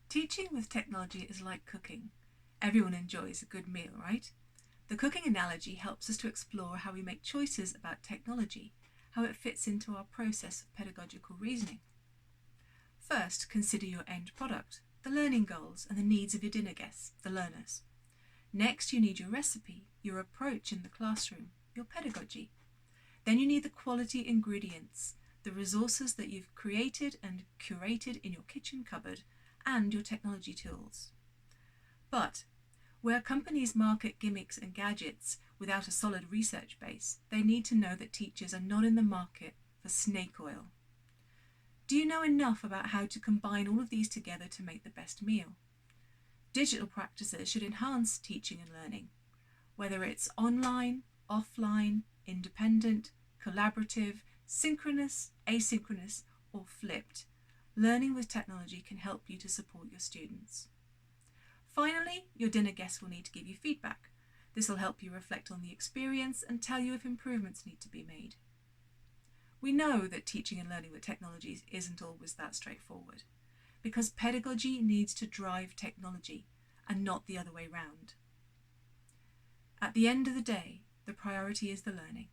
Teaching with technology is like cooking. Everyone enjoys a good meal, right? The cooking analogy helps us to explore how we make choices about technology, how it fits into our process of pedagogical reasoning. First, consider your end product, the learning goals and the needs of your dinner guests, the learners. Next, you need your recipe, your approach in the classroom, your pedagogy. Then you need the quality ingredients, the resources that you've created and curated in your kitchen cupboard, and your technology tools. But where companies market gimmicks and gadgets without a solid research base, they need to know that teachers are not in the market for snake oil. Do you know enough about how to combine all of these together to make the best meal? Digital practices should enhance teaching and learning, whether it's online, offline, independent, collaborative, synchronous, asynchronous, or flipped. Learning with technology can help you to support your students. Finally, your dinner guests will need to give you feedback. This will help you reflect on the experience and tell you if improvements need to be made. We know that teaching and learning with technologies isn't always that straightforward, because pedagogy needs to drive technology and not the other way round. At the end of the day, the priority is the learning.